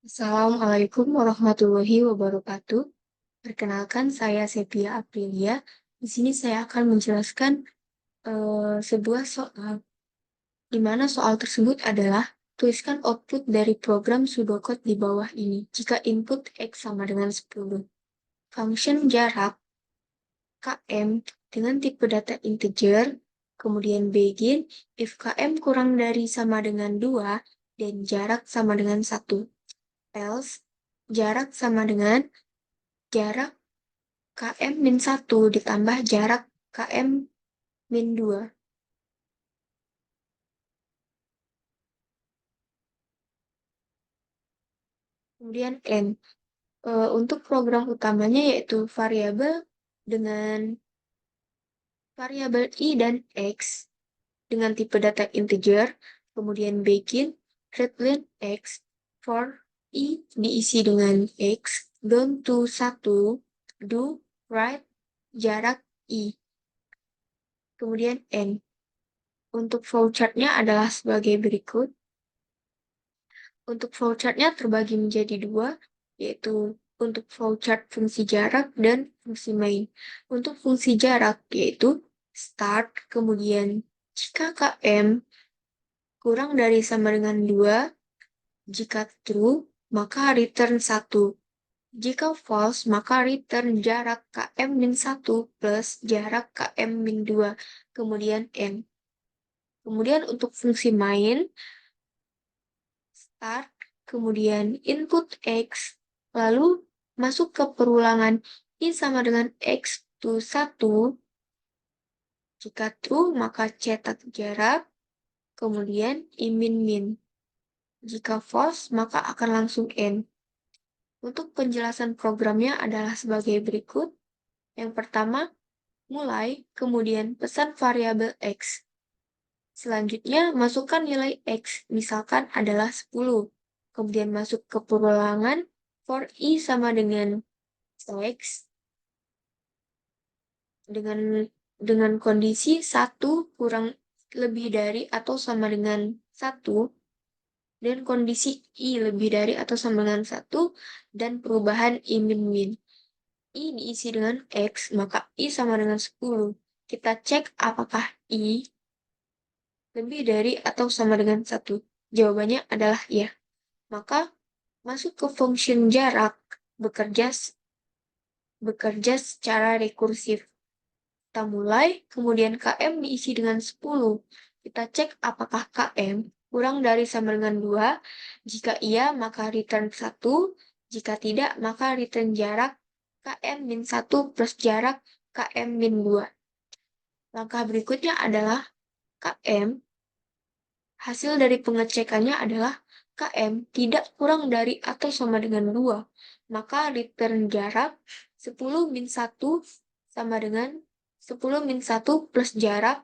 Assalamualaikum warahmatullahi wabarakatuh. Perkenalkan, saya Sepia Aprilia. Di sini saya akan menjelaskan sebuah soal, di mana soal tersebut adalah tuliskan output dari program pseudocode di bawah ini jika input X sama dengan 10. Function jarak KM dengan tipe data integer, kemudian begin if KM kurang dari sama dengan 2 dan jarak sama dengan 1. Else, jarak sama dengan jarak KM min 1 ditambah jarak KM min 2. Kemudian N. Untuk program utamanya yaitu dengan variabel I dan X dengan tipe data integer, kemudian begin readline X for I diisi dengan X, down to 1, do write jarak I. Kemudian N. Untuk flowchart-nya adalah sebagai berikut. Untuk flowchart-nya terbagi menjadi dua, yaitu untuk flowchart fungsi jarak dan fungsi main. Untuk fungsi jarak, yaitu start, kemudian jika KM kurang dari sama dengan 2, jika true, maka return 1. Jika false, maka return jarak KM min 1 plus jarak KM min 2, kemudian N. Kemudian untuk fungsi main, start, kemudian input X, lalu masuk ke perulangan I sama dengan X to 1. Jika true, maka cetak jarak, kemudian I min. Jika false, maka akan langsung N. Untuk penjelasan programnya adalah sebagai berikut. Yang pertama, mulai, kemudian pesan variabel X. Selanjutnya, masukkan nilai X, misalkan adalah 10. Kemudian masuk ke perulangan for I sama dengan X dengan kondisi 1 kurang lebih dari atau sama dengan 1 dan kondisi I lebih dari atau sama dengan 1 dan perubahan I min. I diisi dengan X, maka I sama dengan 10. Kita cek apakah I lebih dari atau sama dengan 1. Jawabannya adalah iya. Maka masuk ke function jarak bekerja secara rekursif. Kita mulai, kemudian KM diisi dengan 10. Kita cek apakah KM kurang dari sama dengan 2. Jika iya, maka return 1. Jika tidak, maka return jarak KM min 1 plus jarak KM min 2. Langkah berikutnya adalah KM. Hasil dari pengecekannya adalah KM tidak kurang dari atau sama dengan 2. Maka return jarak 10 min 1 sama dengan 10 min 1 plus jarak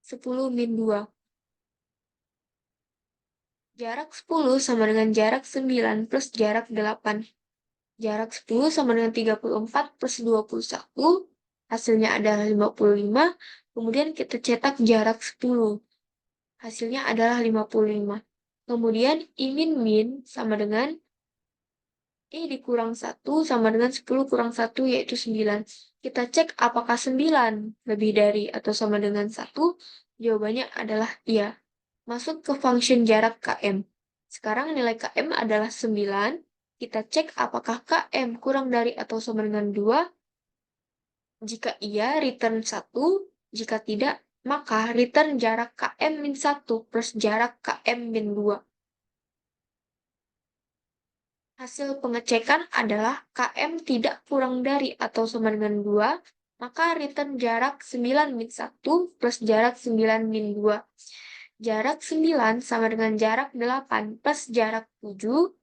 10 min 2. Jarak 10 sama dengan jarak 9 plus jarak 8. Jarak 10 sama dengan 34 plus 21. Hasilnya adalah 55. Kemudian kita cetak jarak 10. Hasilnya adalah 55. Kemudian I min sama dengan I dikurang 1 sama dengan 10 kurang 1 yaitu 9. Kita cek apakah 9 lebih dari atau sama dengan 1. Jawabannya adalah iya. Masuk ke function jarak KM. Sekarang nilai KM adalah 9. Kita cek apakah KM kurang dari atau sama dengan 2. Jika iya, return 1. Jika tidak, maka return jarak KM min 1 plus jarak KM min 2. Hasil pengecekan adalah KM tidak kurang dari atau sama dengan 2, maka return jarak 9 min 1 plus jarak 9 min 2. Jarak 9 sama dengan jarak 8 plus jarak 7.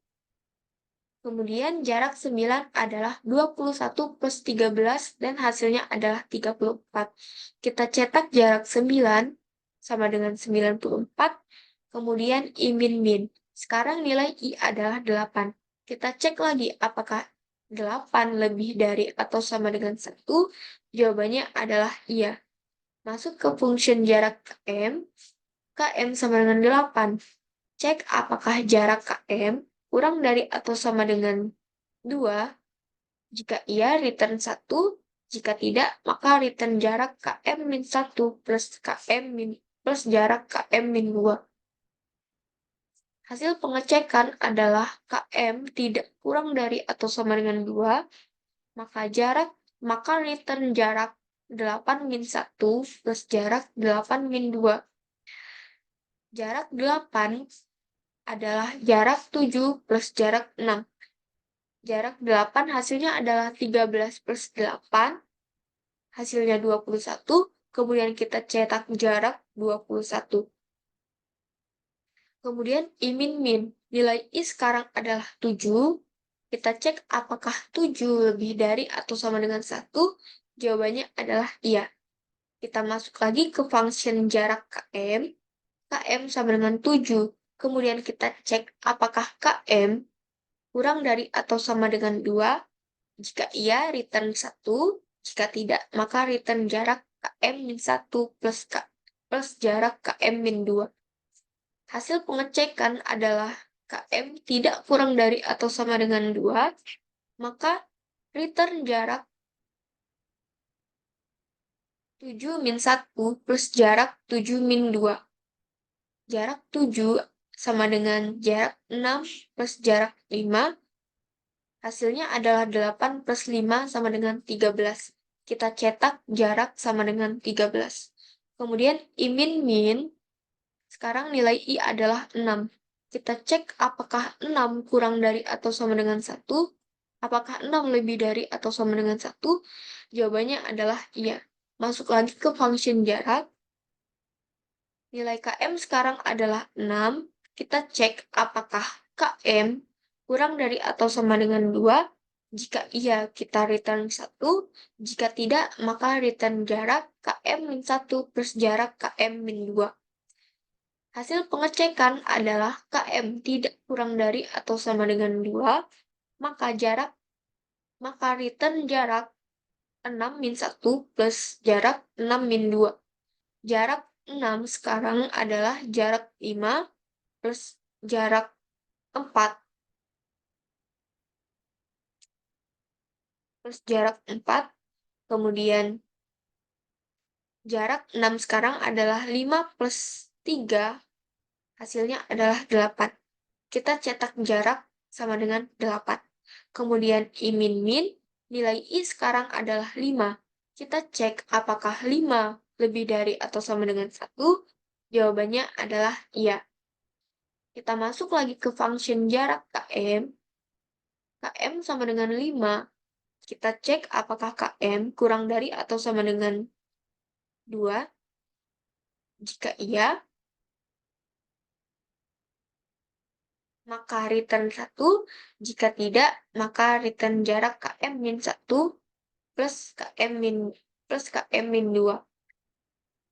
Kemudian jarak 9 adalah 21 plus 13 dan hasilnya adalah 34. Kita cetak jarak 9 sama dengan 94. Kemudian I min. Sekarang nilai I adalah 8. Kita cek lagi apakah 8 lebih dari atau sama dengan 1. Jawabannya adalah iya. Masuk ke function jarak KM. KM sama dengan 8. Cek apakah jarak KM kurang dari atau sama dengan 2? Jika iya, return 1. Jika tidak, maka return jarak km-1 plus jarak km-2. Hasil pengecekan adalah km tidak kurang dari atau sama dengan 2, maka return jarak 8-1 plus jarak 8-2. Jarak 8 adalah jarak 7 plus jarak 6. Jarak 8 hasilnya adalah 13 plus 8, hasilnya 21, kemudian kita cetak jarak 21. Kemudian I-min, nilai I sekarang adalah 7. Kita cek apakah 7 lebih dari atau sama dengan 1, jawabannya adalah iya. Kita masuk lagi ke function jarak km, km sama dengan 7. Kemudian kita cek apakah km kurang dari atau sama dengan 2. Jika iya, return 1. Jika tidak, maka return jarak km-1 plus jarak km-2. Hasil pengecekan adalah km tidak kurang dari atau sama dengan 2, maka return jarak 7-1 plus jarak 7-2. Jarak 7 sama dengan jarak 6 plus jarak 5. Hasilnya adalah 8 plus 5 sama dengan 13. Kita cetak jarak sama dengan 13. Kemudian I-min, sekarang nilai I adalah 6. Kita cek apakah 6 kurang dari atau sama dengan 1. Apakah 6 lebih dari atau sama dengan 1? Jawabannya adalah iya. Masuk lagi ke function jarak. Nilai km sekarang adalah 6. Kita cek apakah km kurang dari atau sama dengan 2. Jika iya, kita return 1. Jika tidak, maka return jarak km-1 plus jarak km-2. Hasil pengecekan adalah km tidak kurang dari atau sama dengan 2, maka return jarak 6-1 plus jarak 6-2. Jarak 6 sekarang adalah jarak 5 plus jarak 4 plus jarak 4. Kemudian jarak 6 sekarang adalah 5 plus 3. Hasilnya adalah 8. Kita cetak jarak sama dengan 8. Kemudian I-min, nilai I sekarang adalah 5. Kita cek apakah 5 lebih dari atau sama dengan 1. Jawabannya adalah iya. Kita masuk lagi ke function jarak km. Km sama dengan 5. Kita cek apakah km kurang dari atau sama dengan 2. Jika iya, maka return 1. Jika tidak, maka return jarak km-1 plus km-2.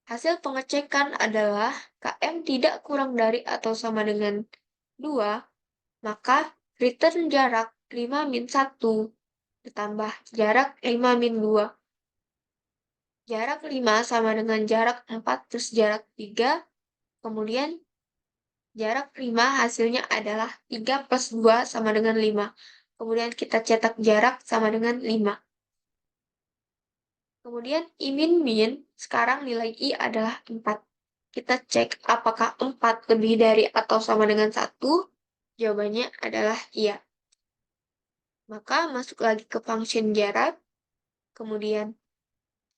Hasil pengecekan adalah km tidak kurang dari atau sama dengan 2, maka return jarak 5-1 ditambah jarak 5-2. Jarak 5 sama dengan jarak 4 plus jarak 3, kemudian jarak 5 hasilnya adalah 3 plus 2 sama dengan 5. Kemudian kita cetak jarak sama dengan 5. Kemudian I-min, sekarang nilai I adalah 4. Kita cek apakah 4 lebih dari atau sama dengan 1. Jawabannya adalah iya. Maka masuk lagi ke function jarak. Kemudian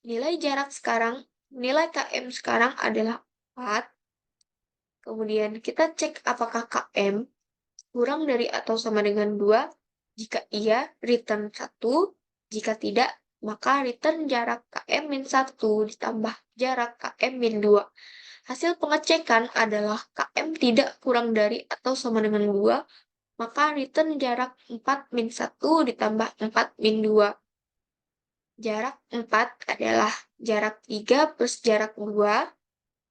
nilai jarak sekarang, nilai km sekarang adalah 4. Kemudian kita cek apakah km kurang dari atau sama dengan 2. Jika iya, return 1. Jika tidak, maka return jarak km-1 ditambah jarak km-2. Hasil pengecekan adalah km tidak kurang dari atau sama dengan 2, maka return jarak 4-1 ditambah 4-2. Jarak 4 adalah jarak 3 plus jarak 2,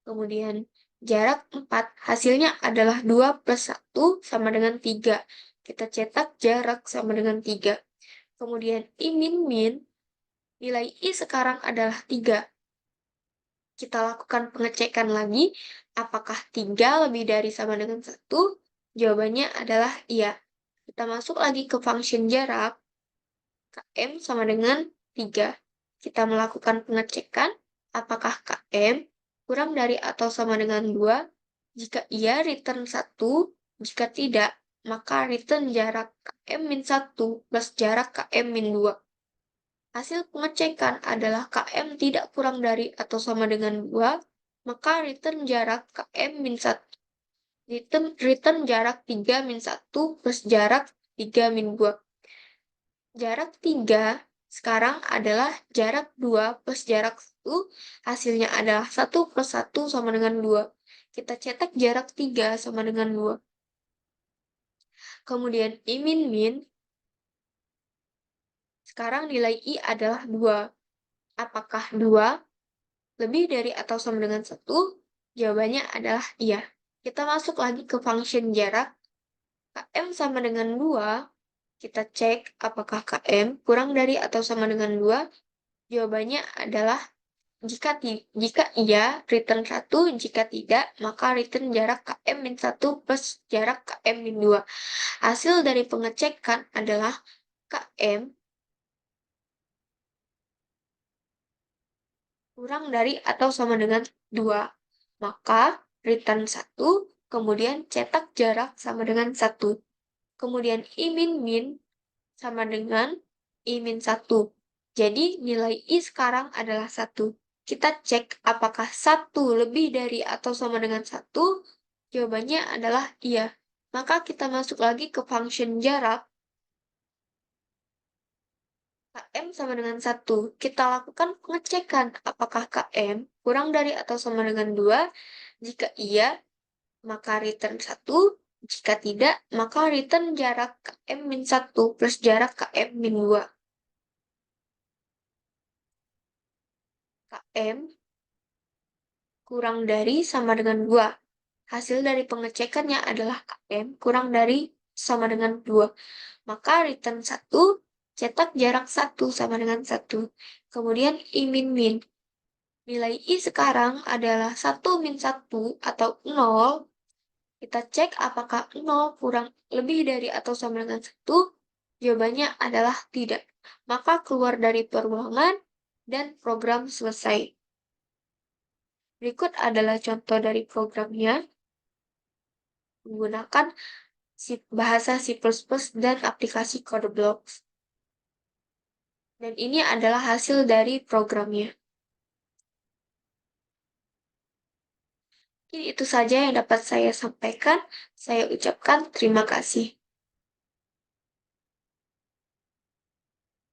kemudian jarak 4 hasilnya adalah 2 plus 1 sama dengan 3. Kita cetak jarak sama dengan 3. Kemudian I-min, nilai I sekarang adalah 3. Kita lakukan pengecekan lagi, apakah 3 lebih dari sama dengan 1? Jawabannya adalah iya. Kita masuk lagi ke function jarak. KM sama dengan 3. Kita melakukan pengecekan apakah KM kurang dari atau sama dengan 2. Jika iya, return 1. Jika tidak, maka return jarak KM-1 plus jarak KM-2. Hasil pengecekan adalah KM tidak kurang dari atau sama dengan 2, maka return jarak KM-1. Return jarak 3-1 plus jarak 3-2. Jarak 3 sekarang adalah jarak 2 plus jarak 1. Hasilnya adalah 1 plus 1 sama dengan 2. Kita cetak jarak 3 sama dengan 2. Kemudian I min min. Sekarang nilai I adalah 2. Apakah 2 lebih dari atau sama dengan 1? Jawabannya adalah iya. Kita masuk lagi ke function jarak. KM sama dengan 2. Kita cek apakah KM kurang dari atau sama dengan 2. Jawabannya adalah jika iya, return 1. Jika tidak, maka return jarak KM-1 plus jarak KM-2. Hasil dari pengecekan adalah KM kurang dari atau sama dengan 2. Maka return 1, kemudian cetak jarak sama dengan 1. Kemudian I min min sama dengan I min 1. Jadi nilai I sekarang adalah 1. Kita cek apakah 1 lebih dari atau sama dengan 1. Jawabannya adalah iya. Maka kita masuk lagi ke function jarak. KM sama dengan 1. Kita lakukan pengecekan apakah KM kurang dari atau sama dengan 2. Jika iya, maka return 1. Jika tidak, maka return jarak KM-1 plus jarak KM-2. KM kurang dari sama dengan 2. Hasil dari pengecekannya adalah KM kurang dari sama dengan 2. Maka return 1, cetak jarak 1 sama dengan 1. Kemudian I min min. Nilai I sekarang adalah 1 min 1 atau 0. Kita cek apakah 0 kurang lebih dari atau sama dengan 1. Jawabannya adalah tidak. Maka keluar dari peruangan dan program selesai. Berikut adalah contoh dari programnya menggunakan bahasa C++ dan aplikasi Code Blocks. Dan ini adalah hasil dari programnya. Mungkin itu saja yang dapat saya sampaikan. Saya ucapkan terima kasih.